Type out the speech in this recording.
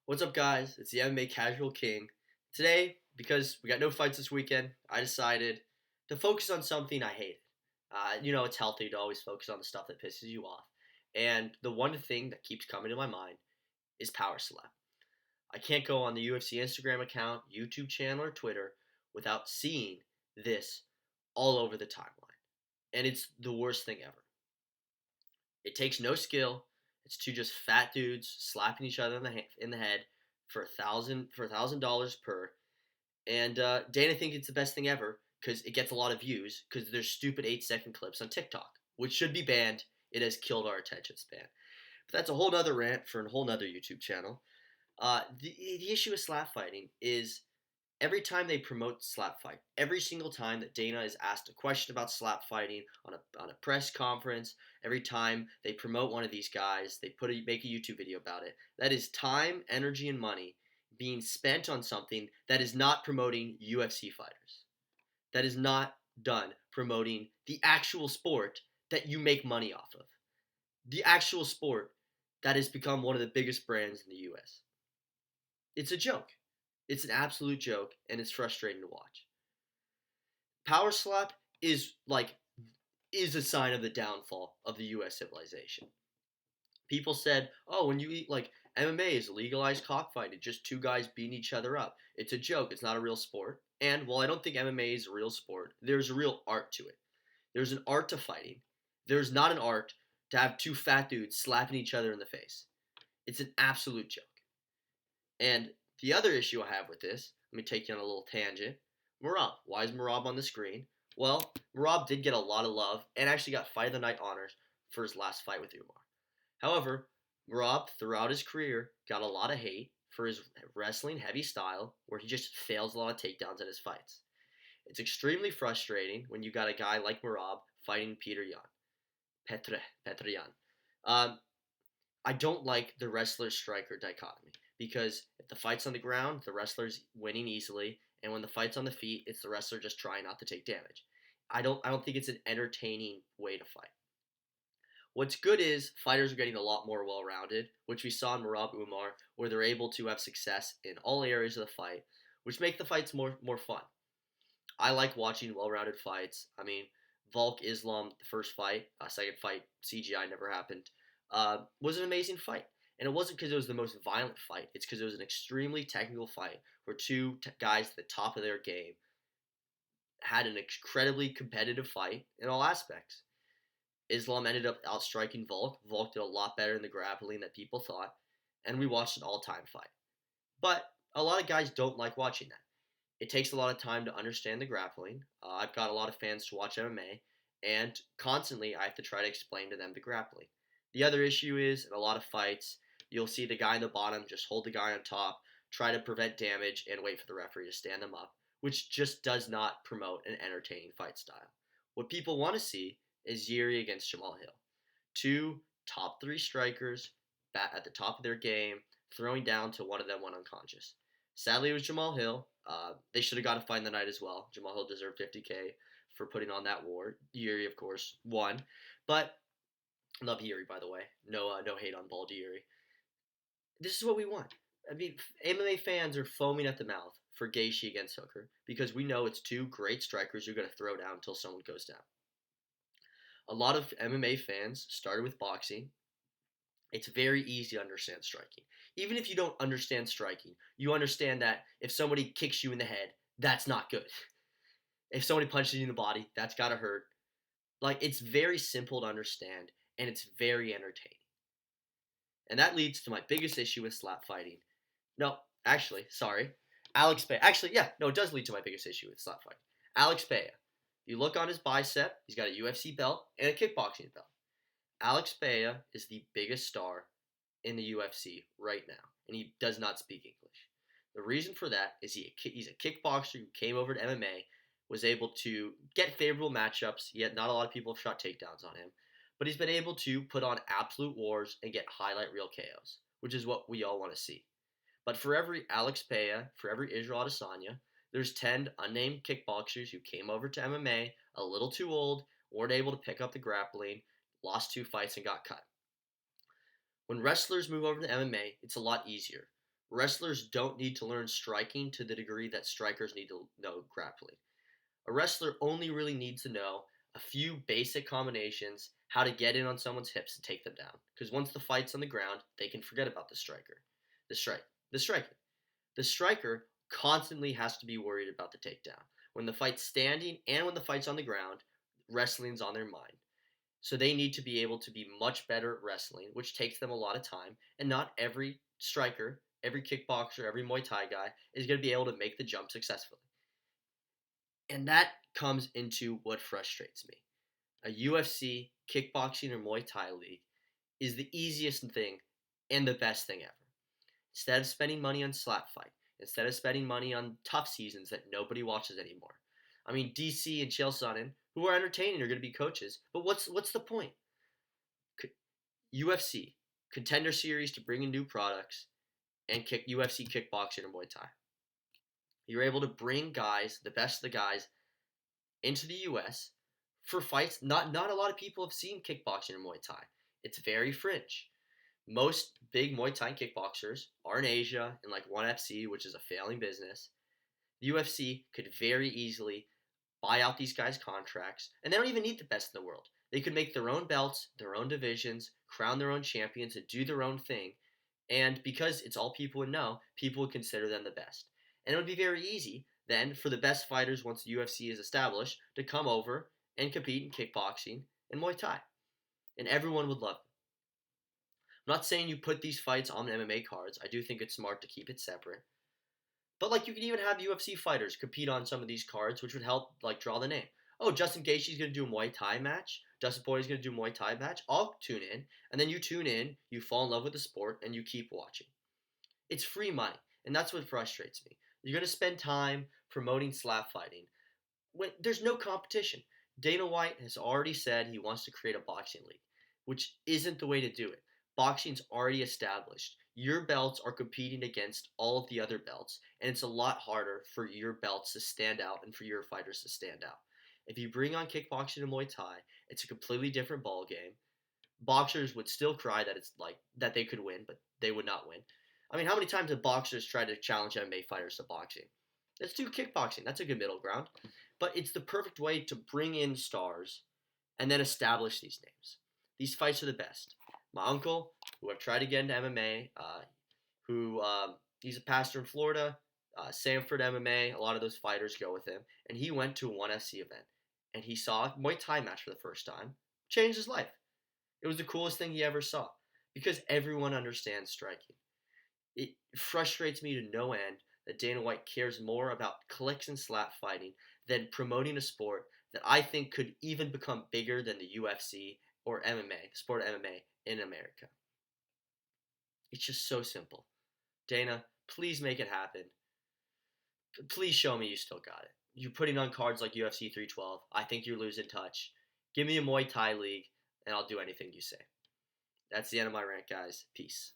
What's up, guys? It's the MMA Casual King. Today, because we got no fights this weekend, I decided to focus on something I hated. It's healthy to always focus on the stuff that pisses you off. And the one thing that keeps coming to my mind is Power Slap. I can't go on the UFC Instagram account, YouTube channel, or Twitter without seeing this all over the timeline. And it's the worst thing ever. It takes no skill. It's two just fat dudes slapping each other in the head for $1,000 per. And Dana thinks it's the best thing ever because it gets a lot of views because there's stupid 8-second clips on TikTok, which should be banned. It has killed our attention span. But that's a whole nother rant for a whole nother YouTube channel. The issue with slap fighting is every time they promote slap fight, every single time that Dana is asked a question about slap fighting on a press conference, every time they promote one of these guys, they make a YouTube video about it. That is time, energy, and money being spent on something that is not promoting UFC fighters. That is not done promoting the actual sport that you make money off of. The actual sport that has become one of the biggest brands in the US. It's a joke. It's an absolute joke, and it's frustrating to watch. Power slap is a sign of the downfall of the U.S. civilization. People said, "Oh, when you eat MMA is legalized cockfighting, just two guys beating each other up. It's a joke. It's not a real sport." And while I don't think MMA is a real sport, there's a real art to it. There's an art to fighting. There's not an art to have two fat dudes slapping each other in the face. It's an absolute joke. And the other issue I have with this, let me take you on a little tangent. Merab. Why is Merab on the screen? Well, Merab did get a lot of love and actually got Fight of the Night honors for his last fight with Umar. However, Merab, throughout his career, got a lot of hate for his wrestling heavy style where he just fails a lot of takedowns in his fights. It's extremely frustrating when you got a guy like Merab fighting Petr Yan. Um, I don't like the wrestler striker dichotomy because if the fight's on the ground, the wrestler's winning easily, and when the fight's on the feet, it's the wrestler just trying not to take damage. I don't think it's an entertaining way to fight. What's good is fighters are getting a lot more well-rounded, which we saw in Marab Umar, where they're able to have success in all areas of the fight, which make the fights more fun. I like watching well-rounded fights. I mean, Volk Islam, the first fight, second fight, CGI never happened, was an amazing fight. And it wasn't because it was the most violent fight. It's because it was an extremely technical fight where two guys at the top of their game had an incredibly competitive fight in all aspects. Islam ended up outstriking Volk. Volk did a lot better in the grappling than people thought. And we watched an all-time fight. But a lot of guys don't like watching that. It takes a lot of time to understand the grappling. I've got a lot of fans to watch MMA, and constantly I have to try to explain to them the grappling. The other issue is in a lot of fights, you'll see the guy in the bottom just hold the guy on top, try to prevent damage, and wait for the referee to stand them up, which just does not promote an entertaining fight style. What people want to see is Yuri against Jamal Hill. Two top three strikers at the top of their game, throwing down till one of them went unconscious. Sadly, it was Jamal Hill. They should have got a fight in the night as well. Jamal Hill deserved 50K for putting on that war. Yuri, of course, won. But love Yuri, by the way. No hate on Baldy Yuri. This is what we want. I mean, MMA fans are foaming at the mouth for Gaethje against Hooker because we know it's two great strikers you're going to throw down until someone goes down. A lot of MMA fans started with boxing. It's very easy to understand striking. Even if you don't understand striking, you understand that if somebody kicks you in the head, that's not good. If somebody punches you in the body, that's gotta hurt. It's very simple to understand, and it's very entertaining. And that leads to my biggest issue with slap fighting. No, actually, sorry. Alex Bay. Actually, yeah, no, it does lead to my biggest issue with slap fighting. Alex Bay. You look on his bicep, he's got a UFC belt and a kickboxing belt. Alex Bea is the biggest star in the UFC right now, and he does not speak English. The reason for that is he's a kickboxer who came over to MMA, was able to get favorable matchups, yet not a lot of people have shot takedowns on him, but he's been able to put on absolute wars and get highlight reel KOs, which is what we all want to see. But for every Alex Bea, for every Israel Adesanya, there's 10 unnamed kickboxers who came over to MMA a little too old, weren't able to pick up the grappling, lost two fights and got cut. When wrestlers move over to MMA, it's a lot easier. Wrestlers don't need to learn striking to the degree that strikers need to know grappling. A wrestler only really needs to know a few basic combinations, how to get in on someone's hips and take them down. Because once the fight's on the ground, they can forget about the striker. The strike. The striker. The striker constantly has to be worried about the takedown. When the fight's standing and when the fight's on the ground, wrestling's on their mind. So they need to be able to be much better at wrestling, which takes them a lot of time. And not every striker, every kickboxer, every Muay Thai guy is going to be able to make the jump successfully. And that comes into what frustrates me. A UFC, kickboxing, or Muay Thai league is the easiest thing and the best thing ever. Instead of spending money on slap fight, instead of spending money on tough seasons that nobody watches anymore. I mean, DC and Chael Sonnen, who are entertaining, are going to be coaches, but what's the point? UFC, Contender Series to bring in new products, and UFC kickboxing or Muay Thai. You're able to bring guys, the best of the guys, into the U.S. for fights. Not a lot of people have seen kickboxing or Muay Thai. It's very fringe. Most big Muay Thai kickboxers are in Asia in like ONE FC, which is a failing business. The UFC could very easily buy out these guys' contracts, and they don't even need the best in the world. They could make their own belts, their own divisions, crown their own champions, and do their own thing. And because it's all people would know, people would consider them the best. And it would be very easy then for the best fighters, once the UFC is established, to come over and compete in kickboxing and Muay Thai. And everyone would love them. I'm not saying you put these fights on MMA cards. I do think it's smart to keep it separate. But like you could even have UFC fighters compete on some of these cards, which would help like draw the name. Oh, Justin Gaethje's gonna do a Muay Thai match. Dustin Poirier's gonna do a Muay Thai match. I'll tune in, and then you tune in, you fall in love with the sport, and you keep watching. It's free money, and that's what frustrates me. You're gonna spend time promoting slap fighting when there's no competition. Dana White has already said he wants to create a boxing league, which isn't the way to do it. Boxing's already established. Your belts are competing against all of the other belts, and it's a lot harder for your belts to stand out and for your fighters to stand out. If you bring on kickboxing and Muay Thai, it's a completely different ball game. Boxers would still cry that it's like that they could win, but they would not win. I mean, how many times have boxers tried to challenge MMA fighters to boxing? Let's do kickboxing. That's a good middle ground. But it's the perfect way to bring in stars and then establish these names. These fights are the best. My uncle, who I've tried to get into MMA, who he's a pastor in Florida, Sanford MMA. A lot of those fighters go with him, and he went to a ONE FC event, and he saw a Muay Thai match for the first time. Changed his life. It was the coolest thing he ever saw because everyone understands striking. It frustrates me to no end that Dana White cares more about clicks and slap fighting than promoting a sport that I think could even become bigger than the UFC or MMA, the sport of MMA in America. It's just so simple. Dana, please make it happen. Please show me you still got it. You're putting on cards like UFC 312. I think you're losing touch. Give me a Muay Thai league, and I'll do anything you say. That's the end of my rant, guys. Peace.